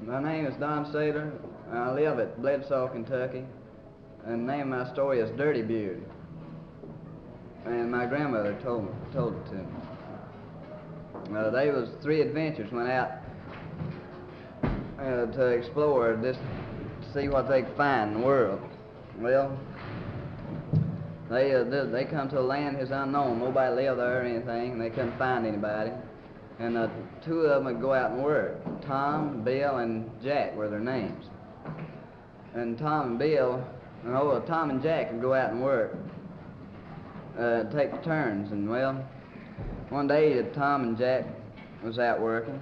My name is Don Saylor. I live at Bledsoe, Kentucky. And the name of my story is Dirty Beard. And my grandmother told it to me. They was 3 adventures went out to explore this, to see what they could find in the world. Well, they come to a land that's unknown. Nobody lived there or anything, and they couldn't find anybody. And 2 of them would go out and work. Tom, Bill, and Jack were their names. And Tom and Jack would go out and work, take turns. And well, one day Tom and Jack was out working,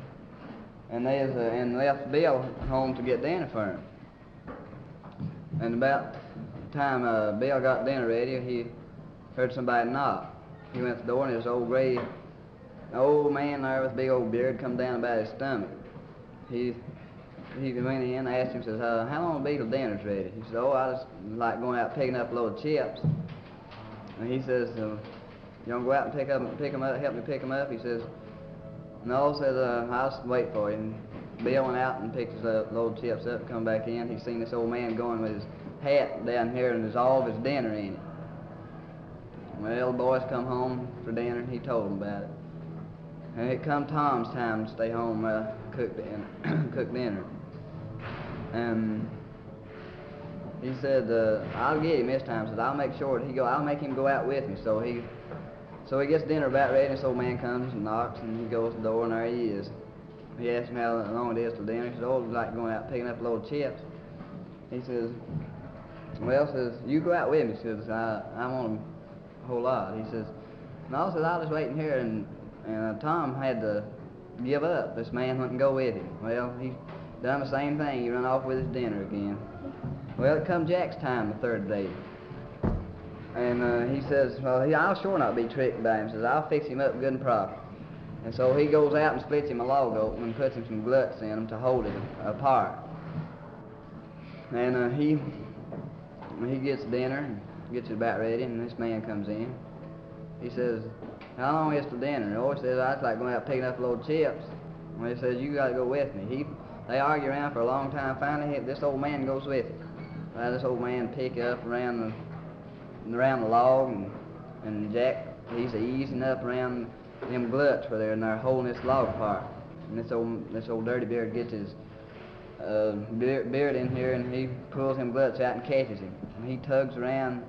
and they left Bill home to get dinner for him. And about the time Bill got dinner ready, he heard somebody knock. He went to the door, and this old man there with a big old beard come down about his stomach. He went in and asked him, says, how long will it be till dinner's ready? He said, I just like going out picking up a load of chips. And he says, you want to go out and pick them up, help me pick them up? He says, no, says, I'll just wait for you. And Bill went out and picked his load of chips up and come back in. He seen this old man going with his hat down here and there's all of his dinner in it. Well, the boys come home for dinner and he told them about it. And it come Tom's time to stay home, cook dinner. And he said, I'll get him this time. Says, I'll make sure that I'll make him go out with me. So he gets dinner about ready, and this old man comes and knocks, and he goes to the door, and there he is. He asks him how long it is till dinner. He says, it's like going out picking up a load of chips. He says, you go out with me. He says, I want a whole lot. He says, no, says, I'll just wait in here. And Tom had to give up. This man wouldn't go with him. Well, he done the same thing. He run off with his dinner again. Well, it come Jack's time the 3rd day. And he says, I'll sure not be tricked by him. He says, I'll fix him up good and proper. And so he goes out and splits him a log open and puts him some gluts in him to hold it apart. And he gets dinner and gets it about ready, and this man comes in. He says, how long is till dinner? He says, I just like going out picking up a load of chips. Well, he says, you got to go with me. They argue around for a long time. Finally, this old man goes with him. This old man pick up around the log, and Jack, he's easing up around them gluts where they're holding this log apart. And this old Dirty Beard gets his beard in here, and he pulls him gluts out and catches him. And he tugs around,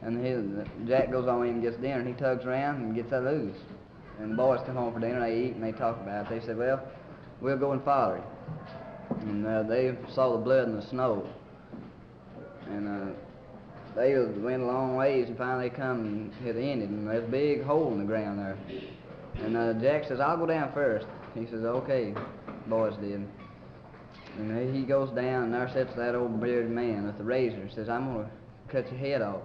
and Jack goes on in and gets dinner, and he tugs around and gets that loose. And the boys come home for dinner, they eat, and they talk about it. They said, well, we'll go and follow him. And they saw the blood in the snow. And they went a long ways, and finally come and it ended, and there's a big hole in the ground there. And Jack says, I'll go down first. He says, okay, boys did. And he goes down, and there sits that old bearded man with the razor. He says, I'm going to cut your head off.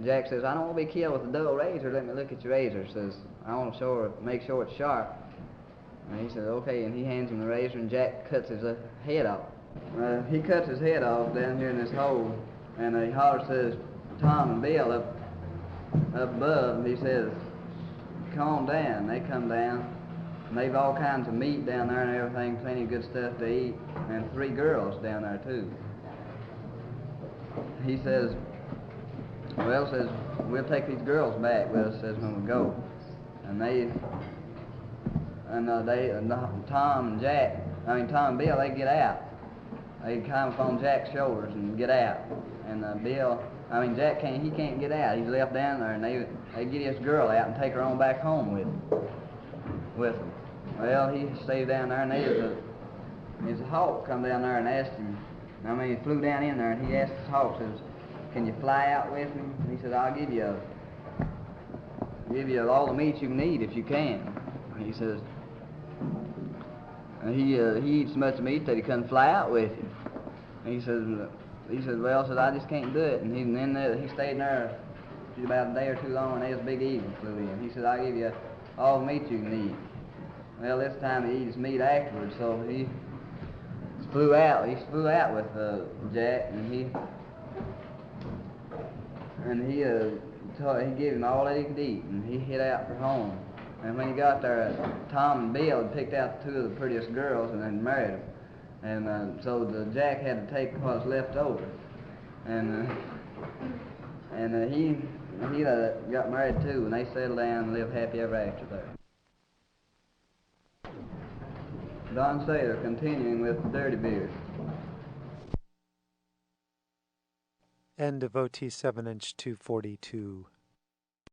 Jack says, I don't want to be killed with a dull razor. Let me look at your razor. He says, I want to make sure it's sharp. And he says, okay, and he hands him the razor, and Jack cuts his head off. He cuts his head off down here in this hole, and he hollers to Tom and Bill up above, and he says, calm down. They come down, and they've all kinds of meat down there and everything, plenty of good stuff to eat, and 3 girls down there too. He says, we'll take these girls back with us, says when we go. And Tom and Bill, they get out. They climb up on Jack's shoulders and get out. And Jack can't get out. He's left down there, and they get his girl out and take her on back home with them. Well, he stayed down there, and his hawk come down there and asked him. He flew down in there, and he asked his hawk, says, can you fly out with me? And he said, I'll give you all the meat you need if you can. And he says, he eats so much meat that he couldn't fly out with you. And he says, I just can't do it. And he stayed there about a day or two long, and there's a big eagle flew in. He said, I'll give you all the meat you can eat. Well, this time he eats meat afterwards, so he flew out. He flew out with Jack, and he gave him all that he could eat, and he hit out for home. And when he got there, Tom and Bill had picked out 2 of the prettiest girls and then married them. And so the Jack had to take what was left over. And he got married too, and they settled down and lived happy ever after there. Don Saylor, continuing with the Dirty Beard. End of OT 7 inch 242.